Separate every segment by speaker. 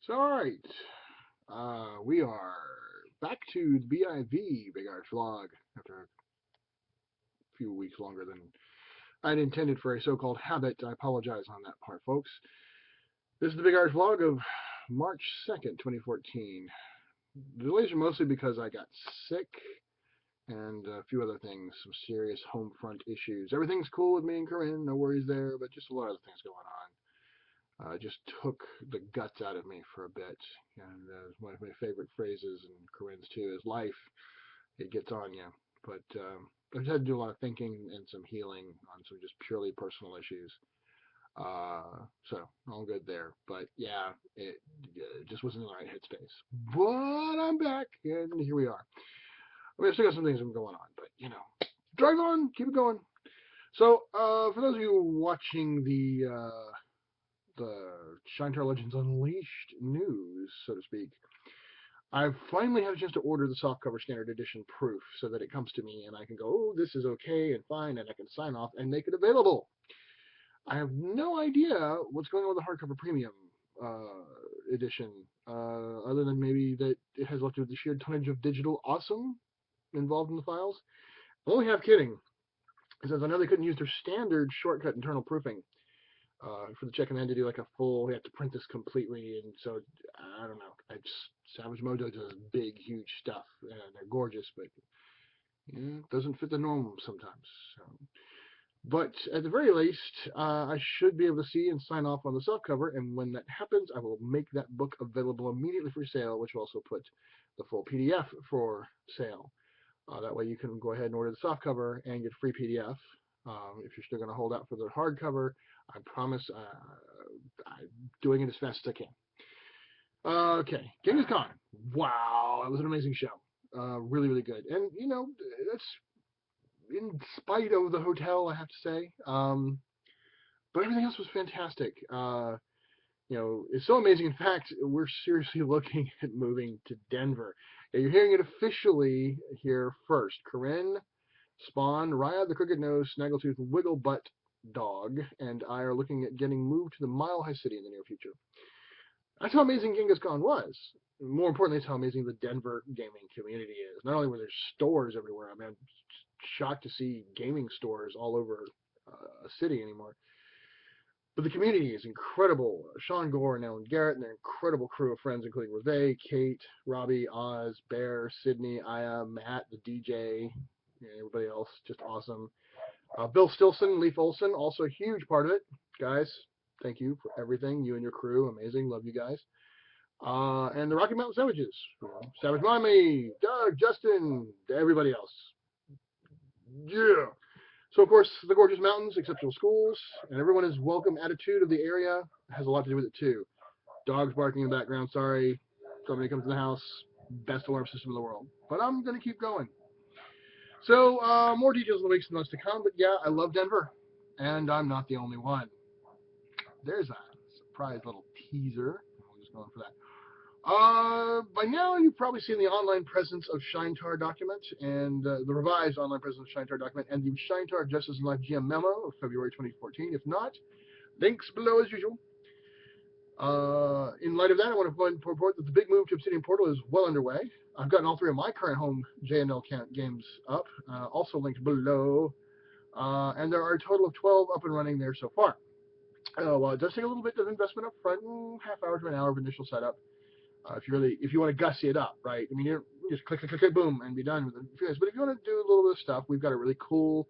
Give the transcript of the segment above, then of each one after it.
Speaker 1: So, all right, we are back to the BIV Big Arch vlog after a few weeks longer than I'd intended for a so-called habit. I apologize on that part, folks. This is the Big Arch vlog of March 2nd, 2014. The delays are mostly because I got sick and a few other things, some serious home front issues. Everything's cool with me and Corinne, no worries there, but just a lot of other things going on. Just took the guts out of me for a bit. And one of my favorite phrases, and Corinne's too, is life. It gets on you. But I've had to do a lot of thinking and some healing on some just purely personal issues. So all good there. But yeah, it just wasn't in the right headspace. But I'm back, and here we are. I mean, I still got some things going on, but drive on, keep it going. So, for those of you watching the Shaintar Legends Unleashed news, so to speak, I've finally had a chance to order the Softcover Standard Edition proof so that it comes to me and I can go, oh, this is okay and fine, and I can sign off and make it available. I have no idea what's going on with the Hardcover Premium edition, other than maybe that it has left with the sheer tonnage of digital awesome involved in the files. I'm only half kidding, since I know they couldn't use their standard shortcut internal proofing for the check and then to do like a full, we have to print this completely, and so I don't know. Savage Mojo does big, huge stuff, and they're gorgeous, but it doesn't fit the norm sometimes. So. But at the very least, I should be able to see and sign off on the softcover, and when that happens, I will make that book available immediately for sale, which will also put the full PDF for sale. That way you can go ahead and order the softcover and get free PDF. If you're still going to hold out for the hardcover, I promise I'm doing it as fast as I can. Okay, Genghis Khan. Wow, that was an amazing show. Really, really good. And, that's in spite of the hotel, I have to say. But everything else was fantastic. It's so amazing. In fact, we're seriously looking at moving to Denver. You're hearing it officially here first. Corinne, Spawn, Raya the Crooked Nose, Snaggletooth, Wigglebutt Dog, and I are looking at getting moved to the Mile High City in the near future. That's how amazing Genghis Khan was. More importantly, it's how amazing the Denver gaming community is. Not only were there stores everywhere, I mean, I'm shocked to see gaming stores all over a city anymore. But the community is incredible. Sean Gore and Ellen Garrett and their incredible crew of friends, including Reve, Kate, Robbie, Oz, Bear, Sydney, Aya, Matt, the DJ, everybody else, just awesome. Bill Stilson, Leaf Olson, also a huge part of it. Guys, thank you for everything. You and your crew, amazing. Love you guys. And the Rocky Mountain Savages. Savage Mommy, Doug, Justin, everybody else. Yeah. So, of course, the gorgeous mountains, exceptional schools, and everyone is welcome attitude of the area has a lot to do with it, too. Dogs barking in the background, sorry. Somebody comes in the house, best alarm system in the world. But I'm going to keep going. So, more details in the weeks and months to come, but yeah, I love Denver, and I'm not the only one. There's a surprise little teaser. I'm just going for that. By now, you've probably seen the online presence of Shaintar document and the revised online presence of Shaintar document and the Shaintar Justice and Life GM memo of February 2014. If not, links below as usual. In light of that, I want to report that the big move to Obsidian Portal is well underway. I've gotten all three of my current home JNL games up, also linked below. And there are a total of 12 up and running there so far. Well, it does take a little bit of investment up front, half hour to an hour of initial setup. If you want to gussy it up, right? I mean, you just click, click, click, click, boom, and be done with it. But if you want to do a little bit of stuff, we've got a really cool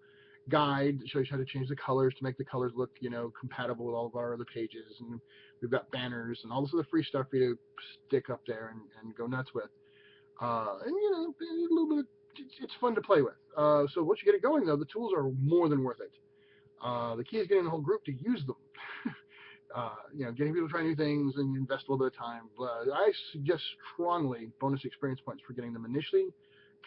Speaker 1: guide that shows you how to change the colors to make the colors look, compatible with all of our other pages. And we've got banners and all this other free stuff for you to stick up there and go nuts with. And a little bit. It's fun to play with. So once you get it going, though, the tools are more than worth it. The key is getting the whole group to use them. Getting people to try new things and invest a little bit of time. I suggest strongly bonus experience points for getting them initially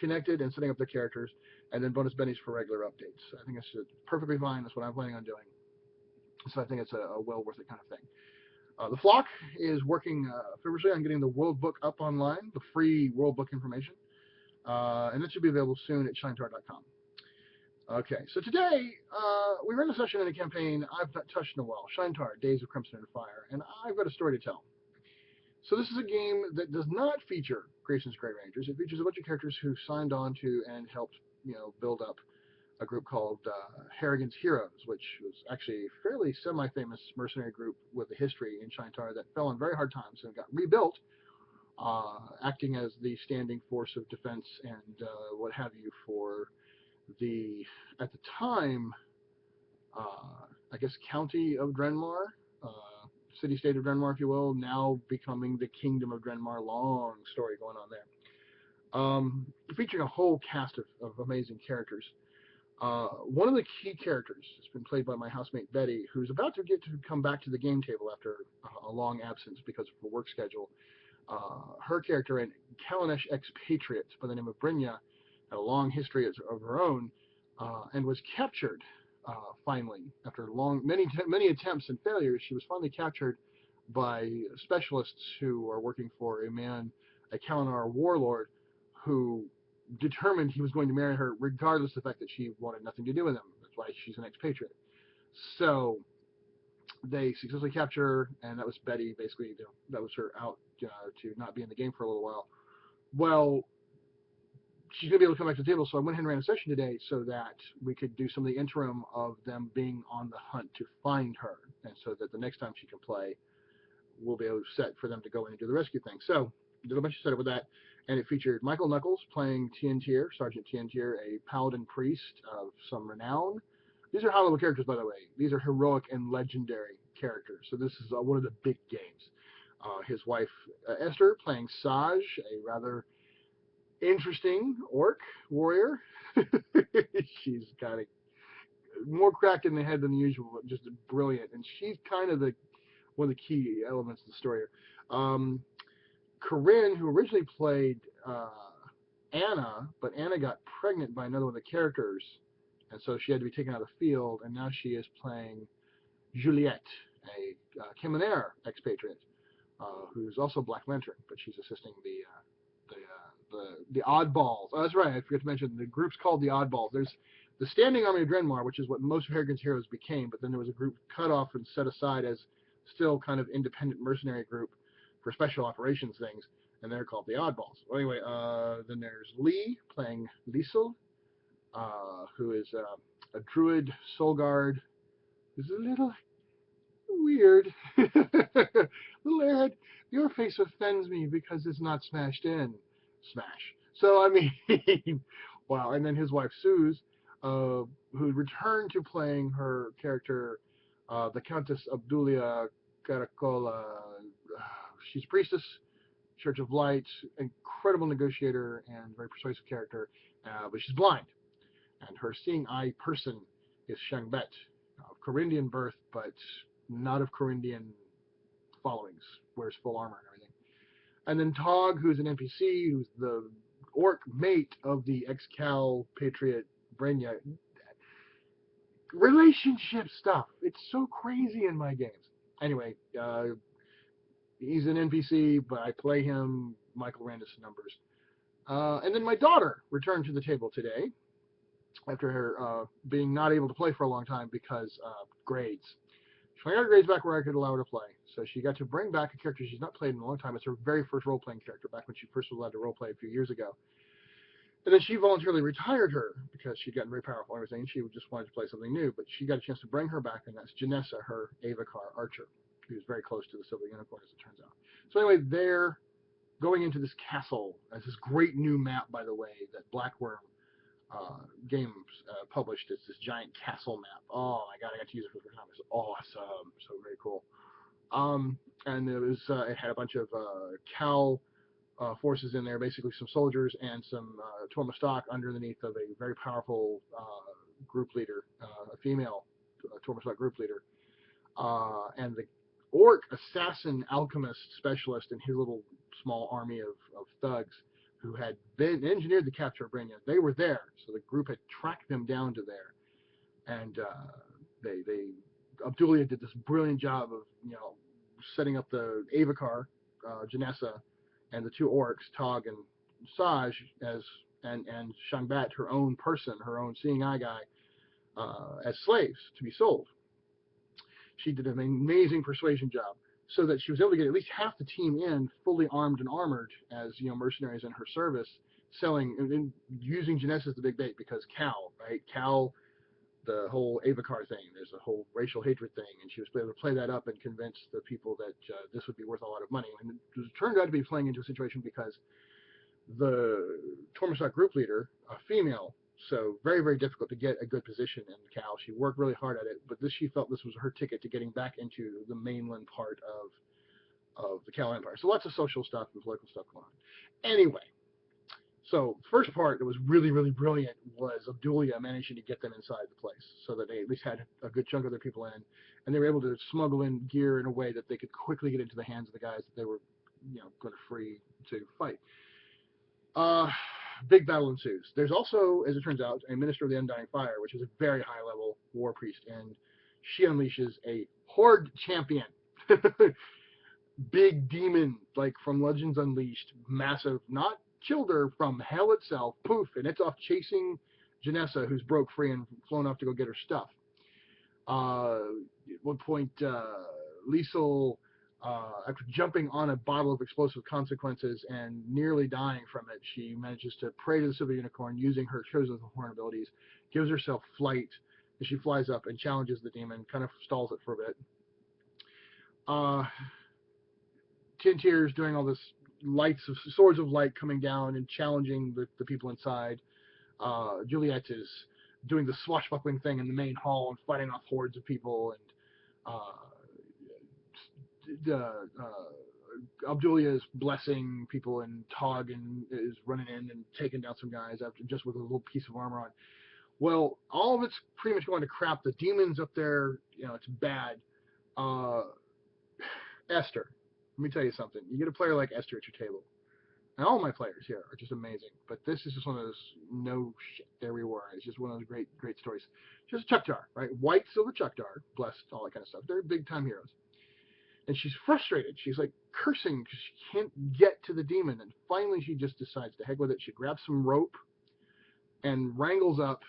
Speaker 1: connected and setting up their characters, and then bonus bennies for regular updates. I think it's perfectly fine. That's what I'm planning on doing. So I think it's a well worth it kind of thing. The flock is working feverishly on getting the world book up online, the free world book information, and that should be available soon at shaintar.com. Okay, so today we ran a session in a campaign I've not touched in a while, Shaintar, Days of Crimson and Fire, and I've got a story to tell. So this is a game that does not feature Grayson's Grey Rangers. It features a bunch of characters who signed on to and helped, build up a group called Harrigan's Heroes, which was actually a fairly semi-famous mercenary group with a history in Shaintar that fell on very hard times and got rebuilt, acting as the standing force of defense and what have you for the, at the time, I guess, county of Drenmar, city-state of Drenmar, if you will, now becoming the Kingdom of Drenmar. Long story going on there. Featuring a whole cast of amazing characters. One of the key characters has been played by my housemate Betty, who's about to get to come back to the game table after a long absence because of her work schedule. Her character, an Kalanesh expatriate by the name of Brynja, had a long history of her own, and was captured finally after many attempts and failures. She was finally captured by specialists who are working for a Kalanar warlord, who determined he was going to marry her regardless of the fact that she wanted nothing to do with him. That's why she's an expatriate. So they successfully capture her, and that was Betty. Basically, that was her out to not be in the game for a little while. Well, she's going to be able to come back to the table, so I went ahead and ran a session today so that we could do some of the interim of them being on the hunt to find her, and so that the next time she can play, we'll be able to set for them to go in and do the rescue thing. So did a bunch of setup with that, and it featured Michael Knuckles playing Tiantir, Sergeant Tiantir, a paladin priest of some renown. These are high-level characters, by the way. These are heroic and legendary characters, so this is one of the big games. His wife, Esther, playing Saj, a rather interesting orc warrior. She's got more crack in the head than usual, but just brilliant, and she's kind of one of the key elements of the story. Corinne, who originally played Anna, but Anna got pregnant by another one of the characters, and so she had to be taken out of the field, and now she is playing Juliette, a Kemener expatriate, who's also Black Lantern, but she's assisting the Oddballs. Oh, that's right, I forgot to mention, the group's called the Oddballs. There's the Standing Army of Drenmar, which is what most of Harrigan's Heroes became, but then there was a group cut off and set aside as still kind of independent mercenary group for special operations things, and they're called the Oddballs. Well, anyway, then there's Lee playing Liesel, who is a druid soul guard who's a little weird. Little airhead, your face offends me because it's not smashed in. Smash. So, I mean, wow. And then his wife, Suze, who returned to playing her character, the Countess Abdulia Caracola. She's a priestess, Church of Light, incredible negotiator and very persuasive character, but she's blind. And her seeing eye person is Shangbet, of Corindian birth, but not of Corindian followings, wears full armor and everything. And then Tog, who's an NPC, who's the orc mate of the ex-Cal Patriot Brynja. Relationship stuff. It's so crazy in my games. Anyway, he's an NPC, but I play him. Michael ran his numbers. And then my daughter returned to the table today after her being not able to play for a long time because grades. She got her grades back where I could allow her to play. So she got to bring back a character she's not played in a long time. It's her very first role-playing character back when she first was allowed to role-play a few years ago. And then she voluntarily retired her because she'd gotten very powerful and everything, and she just wanted to play something new. But she got a chance to bring her back, and that's Janessa, her Avacar archer, who's very close to the Silver Unicorn, as it turns out. So anyway, they're going into this castle as this great new map, by the way, that Blackworm Games published. It's this giant castle map. Oh my god, I got to use it for the first time. It's awesome, so very cool. And it had a bunch of Cal forces in there, basically some soldiers and some Torma stock underneath of a very powerful group leader, a female Torma stock group leader, and the orc assassin alchemist specialist and his little small army of thugs who had been engineered the capture of Brynja. They were there, so the group had tracked them down to there, and Abdulia did this brilliant job of setting up the Avacar, Janessa, and the two orcs, Tog and Saj, and Shangbat, her own person, her own seeing eye guy, as slaves to be sold. She did an amazing persuasion job. so that she was able to get at least half the team in fully armed and armored as, you know, mercenaries in her service, selling and using Janessa as the big bait, because Cal, right? Cal, the whole Avacar thing, there's a whole racial hatred thing, and she was able to play that up and convince the people that this would be worth a lot of money. And it turned out to be playing into a situation because the Tormosok group leader, a female, so very, very difficult to get a good position in Cal. She worked really hard at it, but she felt this was her ticket to getting back into the mainland part of the Cal Empire. So lots of social stuff and political stuff going on. Anyway, so first part that was really, really brilliant was Abdulia managing to get them inside the place so that they at least had a good chunk of their people in, and they were able to smuggle in gear in a way that they could quickly get into the hands of the guys that they were, you know, going to free to fight. Big battle ensues. There's also, as it turns out, a Minister of the Undying Fire, which is a very high-level war priest, and she unleashes a horde champion. Big demon, like from Legends Unleashed, massive, not Childer, from hell itself, poof, and it's off chasing Janessa, who's broke free and flown off to go get her stuff. At one point, Liesel, after jumping on a bottle of explosive consequences and nearly dying from it, she manages to pray to the Silver Unicorn using her chosen horn abilities, gives herself flight, and she flies up and challenges the demon, kind of stalls it for a bit. Shaintar's doing all this swords of light coming down and challenging the people inside. Juliet is doing the swashbuckling thing in the main hall and fighting off hordes of people, and Abdulia is blessing people, and Tog is running in and taking down some guys after just with a little piece of armor on. Well, all of it's pretty much going to crap. The demons up there, you know, it's bad. Esther, let me tell you something. You get a player like Esther at your table. And all my players here are just amazing. But this is just one of those, no shit, there we were. It's just one of those great, great stories. Just Chukdar, right? White Silver Chukdar, blessed, all that kind of stuff. They're big time heroes. And she's frustrated. She's like cursing because she can't get to the demon. And finally she just decides to heck with it. She grabs some rope and wrangles up.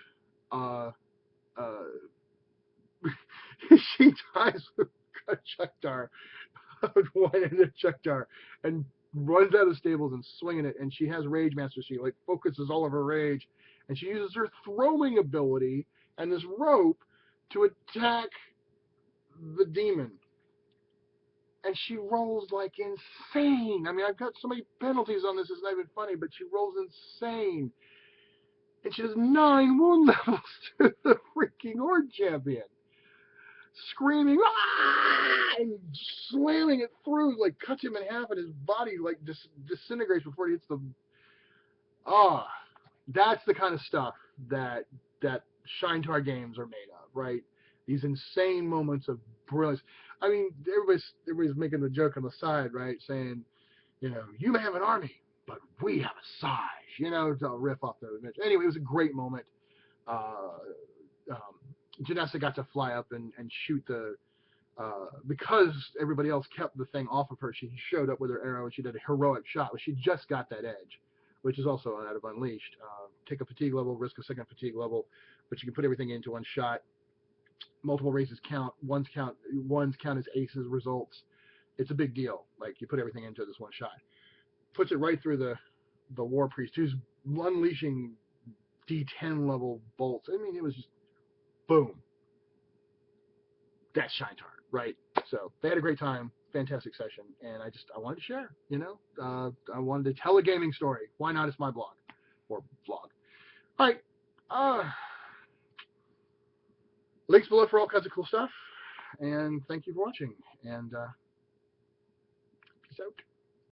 Speaker 1: She ties a Chukdar, one end of Chukdar, and runs out of the stables and swinging it. And she has Rage Master. She like focuses all of her rage, and she uses her throwing ability and this rope to attack the demon. And she rolls like insane. I mean, I've got so many penalties on this, it's not even funny, but she rolls insane. And she does 9 wound levels to the freaking Horde champion. Screaming, ah! And slamming it through, like cuts him in half, and his body like disintegrates before he hits the. That's the kind of stuff that Shaintar games are made of, right? These insane moments of brilliance. I mean, everybody's making the joke on the side, right? Saying, you know, you may have an army, but we have a size, you know, to riff off the image. Anyway, it was a great moment. Janessa got to fly up and shoot the, because everybody else kept the thing off of her, she showed up with her arrow and she did a heroic shot. But she just got that edge, which is also out of Unleashed. Take a fatigue level, risk a second fatigue level, but you can put everything into one shot. Multiple raises count. One's count as aces results. It's a big deal. Like, you put everything into this one shot. Puts it right through the War Priest, who's unleashing D10 level bolts. I mean, it was just boom. That's Shaintar, right? So they had a great time, fantastic session, and I wanted to share, you know, I wanted to tell a gaming story. Why not? It's my blog or vlog. All right, links below for all kinds of cool stuff, and thank you for watching, and peace out.